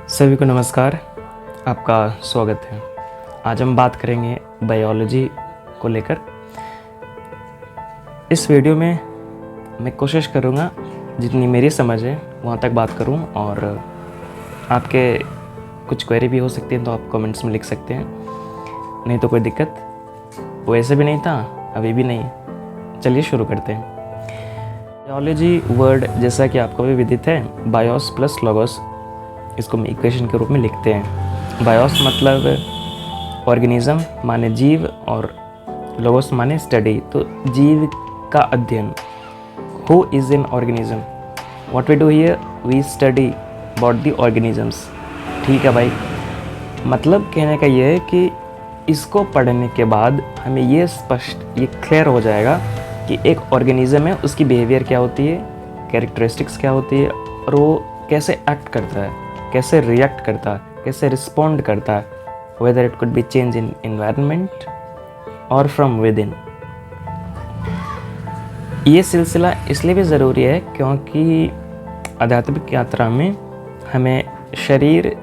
सभी को नमस्कार, आपका स्वागत है। आज हम बात करेंगे बायोलॉजी को लेकर। इस वीडियो में मैं कोशिश करूँगा जितनी मेरी समझ है वहाँ तक बात करूँ, और आपके कुछ क्वेरी भी हो सकती है तो आप कमेंट्स में लिख सकते हैं, नहीं तो कोई दिक्कत वैसे भी नहीं था, अभी भी नहीं। चलिए शुरू करते हैं। बायोलॉजी वर्ड जैसा कि आपको भी विदित है, बायोस प्लस लोगोस, इसको हम इक्वेशन के रूप में लिखते हैं। बायोस मतलब ऑर्गेनिज्म माने जीव, और लोगोस माने स्टडी, तो जीव का अध्ययन। Who is an organism? What we do here, we study about the organisms. ठीक है भाई, मतलब कहने का ये है कि इसको पढ़ने के बाद हमें ये क्लियर हो जाएगा कि एक ऑर्गेनिज्म है, उसकी बिहेवियर क्या होती है, कैरेक्टरिस्टिक्स क्या होती है, और वो कैसे एक्ट करता है, कैसे रिएक्ट करता है, कैसे रिस्पॉन्ड करता है, whether it could be change in environment और फ्रॉम विद इन। ये सिलसिला इसलिए भी ज़रूरी है क्योंकि आध्यात्मिक यात्रा में हमें शरीर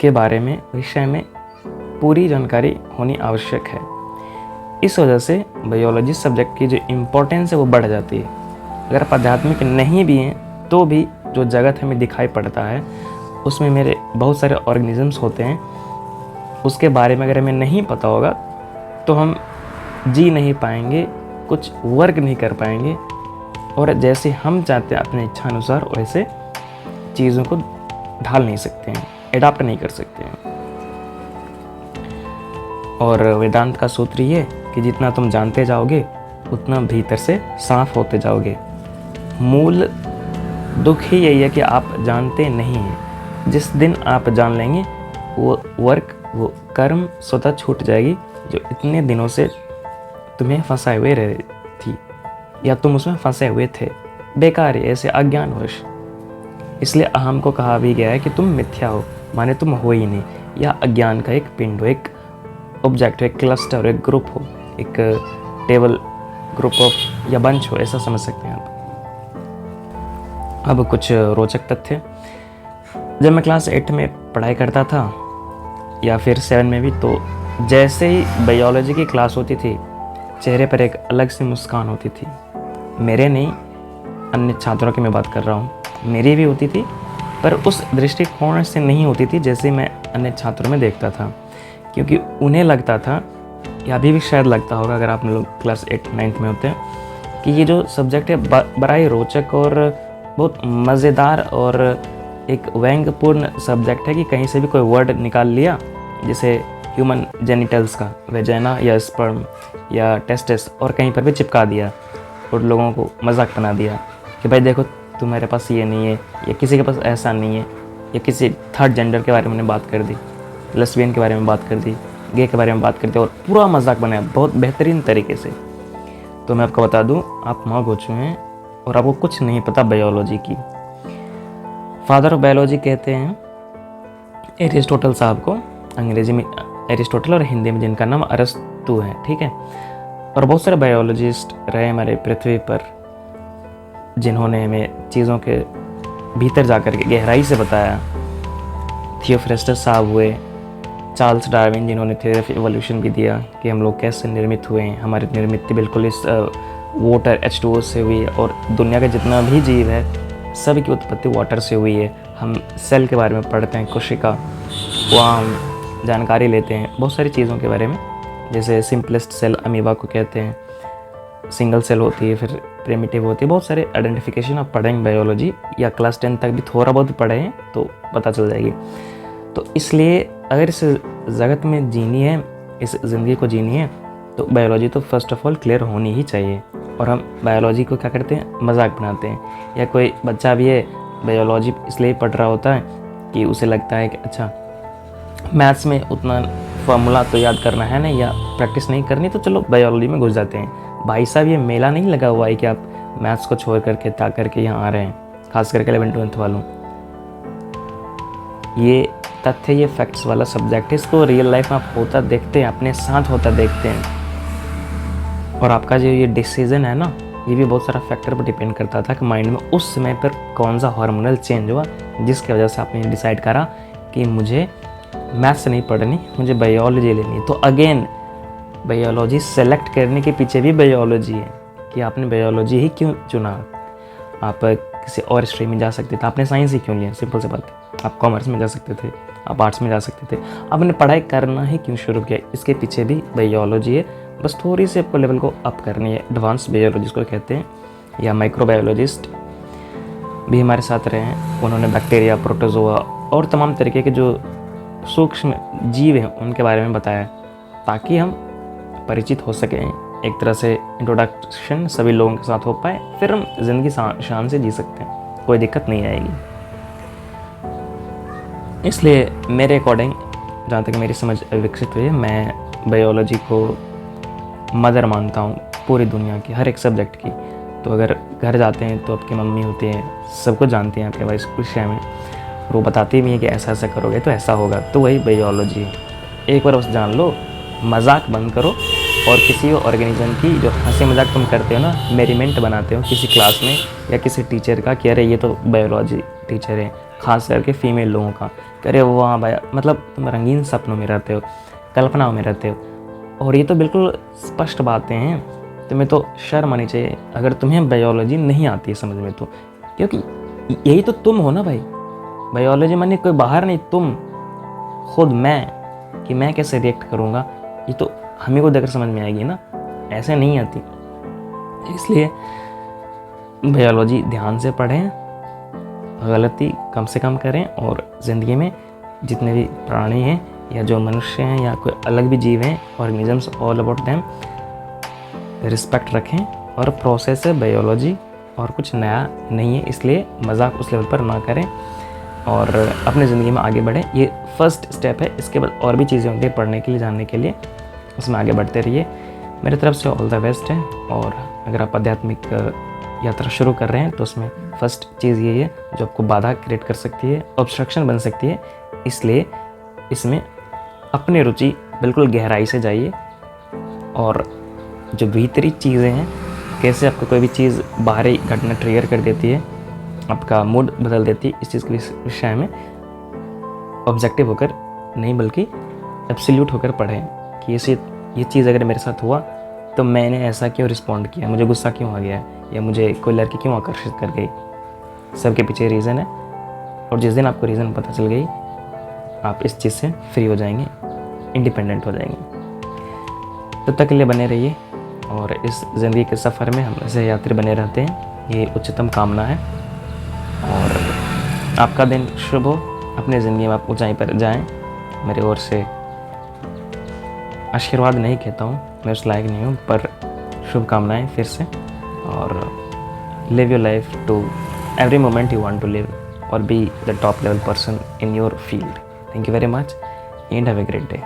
के बारे में, विषय में पूरी जानकारी होनी आवश्यक है। इस वजह से बायोलॉजी सब्जेक्ट की जो इम्पोर्टेंस है वो बढ़ जाती है। अगर आप आध्यात्मिक नहीं भी हैं तो भी जो जगत हमें दिखाई पड़ता है उसमें मेरे बहुत सारे ऑर्गेनिजम्स होते हैं, उसके बारे में अगर हमें नहीं पता होगा तो हम जी नहीं पाएंगे, कुछ वर्क नहीं कर पाएंगे, और जैसे हम चाहते हैं अपने इच्छा अनुसार वैसे चीज़ों को ढाल नहीं सकते हैं, एडाप्ट नहीं कर सकते हैं। और वेदांत का सूत्र ये कि जितना तुम जानते जाओगे उतना भीतर से साफ होते जाओगे। मूल दुख ही यही है कि आप जानते नहीं हैं। जिस दिन आप जान लेंगे वो वर्क, वो कर्म स्वतः छूट जाएगी जो इतने दिनों से तुम्हें फंसाए हुए रहे थी, या तुम उसमें फंसे हुए थे बेकार, ऐसे अज्ञानवश। इसलिए अहम को कहा भी गया है कि तुम मिथ्या हो, माने तुम हो ही नहीं, या अज्ञान का एक पिंड हो, एक ऑब्जेक्ट हो, एक क्लस्टर, एक ग्रुप हो, एक टेबल ग्रुप ऑफ या बंच हो, ऐसा समझ सकते हैं आप। अब कुछ रोचक तथ्य। जब मैं क्लास 8 में पढ़ाई करता था या फिर 7 में भी, तो जैसे ही बायोलॉजी की क्लास होती थी चेहरे पर एक अलग सी मुस्कान होती थी। मेरे नहीं, अन्य छात्रों की मैं बात कर रहा हूँ, मेरी भी होती थी, पर उस दृष्टिकोण से नहीं होती थी जैसे मैं अन्य छात्रों में देखता था, क्योंकि उन्हें लगता था, या अभी भी शायद लगता होगा अगर आप लोग क्लास 8-9 में होते हैं, कि ये जो सब्जेक्ट है बड़ा ही रोचक और बहुत मज़ेदार और एक व्यंग्यपूर्ण सब्जेक्ट है कि कहीं से भी कोई वर्ड निकाल लिया, जैसे ह्यूमन जेनिटल्स का वेजाइना या स्पर्म या टेस्टिस, और कहीं पर भी चिपका दिया और लोगों को मजाक बना दिया कि भाई देखो तुम्हारे पास ये नहीं है, या किसी के पास ऐसा नहीं है, या किसी थर्ड जेंडर के बारे में बात कर दी, लेस्बियन के बारे में बात कर दी, गे के बारे में बात कर दी, और पूरा मजाक बनाया बहुत बेहतरीन तरीके से। तो मैं आपको बता दूं, आप मौग हो चुके हैं और आपको कुछ नहीं पता बायोलॉजी की। फादर ऑफ बायोलॉजी कहते हैं एरिस्टोटल साहब को, अंग्रेजी में एरिस्टोटल और हिंदी में जिनका नाम अरस्तु है, ठीक है। और बहुत सारे बायोलॉजिस्ट रहे हमारे पृथ्वी पर जिन्होंने हमें चीज़ों के भीतर जाकर के गहराई से बताया। थियोफ्रेस्टस साहब हुए, चार्ल्स डार्विन जिन्होंने थ्योरी ऑफ इवोल्यूशन भी दिया कि हम लोग कैसे निर्मित हुए हैं, हमारी निर्मित बिल्कुल इस वाटर H2O से हुई है, और दुनिया का जितना भी जीव है सभी की उत्पत्ति वाटर से हुई है। हम सेल के बारे में पढ़ते हैं, कोशिका, वहाँ हम जानकारी लेते हैं बहुत सारी चीज़ों के बारे में, जैसे सिंपलेस्ट सेल अमीबा को कहते हैं, सिंगल सेल होती है, फिर प्रिमिटिव होती है, बहुत सारे आइडेंटिफिकेशन आप पढ़ेंगे बायोलॉजी, या क्लास 10 तक भी थोड़ा बहुत पढ़े हैं तो पता चल जाएगी। तो इसलिए अगर इस जगत में जीनी है, इस ज़िंदगी को जीनी है, तो बायोलॉजी तो फर्स्ट ऑफ ऑल क्लियर होनी ही चाहिए। और हम बायोलॉजी को क्या करते हैं, मजाक बनाते हैं। या कोई बच्चा भी है बायोलॉजी इसलिए पढ़ रहा होता है कि उसे लगता है कि अच्छा मैथ्स में उतना फार्मूला तो याद करना है नहीं, या प्रैक्टिस नहीं करनी, तो चलो बायोलॉजी में घुस जाते हैं। भाई साहब, ये मेला नहीं लगा हुआ है कि आप मैथ्स को छोड़ करके ता करके यहाँ आ रहे हैं, खास करके 11th-12th वालों। ये तथ्य, ये फैक्ट्स वाला सब्जेक्ट है, इसको रियल लाइफ में आप होता देखते हैं, अपने साथ होता देखते हैं। और आपका जो ये डिसीज़न है ना, ये भी बहुत सारा फैक्टर पर डिपेंड करता था कि माइंड में उस समय पर कौन सा हार्मोनल चेंज हुआ जिसकी वजह से आपने डिसाइड करा कि मुझे मैथ्स नहीं पढ़नी, मुझे बायोलॉजी लेनी। तो अगेन बायोलॉजी सेलेक्ट करने के पीछे भी बायोलॉजी है कि आपने बायोलॉजी ही क्यों चुना। आप किसी और स्ट्रीम में जा सकते थे, आपने साइंस ही क्यों लिया, सिंपल सी बात है। आप कॉमर्स में जा सकते थे, आप आर्ट्स में जा सकते थे, आपने पढ़ाई करना ही क्यों शुरू किया, इसके पीछे भी बायोलॉजी है। बस थोड़ी सी आपको लेवल को अप करनी है। एडवांस बायोलॉजिस्ट को कहते हैं, या माइक्रोबायोलॉजिस्ट भी हमारे साथ रहे हैं। उन्होंने बैक्टीरिया, प्रोटोजोआ और तमाम तरीके के जो सूक्ष्म जीव हैं उनके बारे में बताया, ताकि हम परिचित हो सकें। एक तरह से इंट्रोडक्शन सभी लोगों के साथ हो पाए, फिर हम ज़िंदगी शान से जी सकते हैं, कोई दिक्कत नहीं आएगी। इसलिए मेरे अकॉर्डिंग, जहाँ तक मेरी समझ विकसित हुई है, मैं बायोलॉजी को मदर मानता हूँ पूरी दुनिया की, हर एक सब्जेक्ट की। तो अगर घर जाते हैं तो आपकी मम्मी होती है, सब कुछ जानती हैं आपके इस विषय में, वो बताती भी हैं कि ऐसा ऐसा करोगे तो ऐसा होगा। तो वही बायोलॉजी है। एक बार बस जान लो, मजाक बंद करो, और किसी ऑर्गेनिज्म की जो हंसी मजाक तुम करते हो ना, मेरीमेंट बनाते हो किसी क्लास में या किसी टीचर का कि अरे ये तो बायोलॉजी टीचर है, खास करके फीमेल लोगों का, अरे वो वहाँ मतलब तुम रंगीन सपनों में रहते हो, कल्पनाओं में रहते हो। और ये तो बिल्कुल स्पष्ट बातें हैं, तुम्हें तो शर्म आनी चाहिए अगर तुम्हें बायोलॉजी नहीं आती है समझ में, तो क्योंकि यही तो तुम हो ना भाई। बायोलॉजी माने कोई बाहर नहीं, तुम खुद, मैं, कि मैं कैसे रिएक्ट करूँगा, ये तो हमें को देखकर समझ में आएगी ना, ऐसे नहीं आती। इसलिए बायोलॉजी ध्यान से पढ़ें, गलती कम से कम करें, और ज़िंदगी में जितने भी प्राणी हैं या जो मनुष्य हैं या कोई अलग भी जीव हैं, organisms, all about them, respect रखें। और प्रोसेस है बायोलॉजी, और कुछ नया नहीं है, इसलिए मजाक उस लेवल पर ना करें और अपनी ज़िंदगी में आगे बढ़ें। ये फर्स्ट स्टेप है, इसके बाद और भी चीज़ें होंगी पढ़ने के लिए, जानने के लिए, उसमें आगे बढ़ते रहिए। मेरी तरफ से ऑल द बेस्ट है। और अगर आप आध्यात्मिक यात्रा शुरू कर रहे हैं तो उसमें फर्स्ट चीज़ ये है जो आपको बाधा क्रिएट कर सकती है, ऑब्स्ट्रक्शन बन सकती है, इसलिए इसमें अपनी रुचि बिल्कुल गहराई से जाइए। और जो भीतरी चीज़ें हैं, कैसे आपको कोई भी चीज़ बाहरी घटना ट्रिगर कर देती है, आपका मूड बदल देती है, इस चीज़ के विषय में ऑब्जेक्टिव होकर नहीं बल्कि एब्सोल्यूट होकर पढ़ें कि ये चीज़ अगर मेरे साथ हुआ तो मैंने ऐसा क्यों रिस्पॉन्ड किया, मुझे गुस्सा क्यों आ गया, या मुझे कोई लड़की क्यों आकर्षित कर गई। सबके पीछे रीज़न है, और जिस दिन आपको रीज़न पता चल गई, आप इस चीज़ से फ्री हो जाएंगे, इंडिपेंडेंट हो जाएंगे। तब तक के लिए बने रहिए, और इस ज़िंदगी के सफ़र में हम ऐसे यात्री बने रहते हैं, ये उच्चतम कामना है। और आपका दिन शुभ हो, अपनी ज़िंदगी में आप ऊंचाई पर जाएं। मेरे ओर से आशीर्वाद नहीं कहता हूँ, मैं उस लायक नहीं हूँ, पर शुभकामनाएं फिर से। और live your life to every moment you want to live, और be the top level person in your field. Thank you very much and have a great day.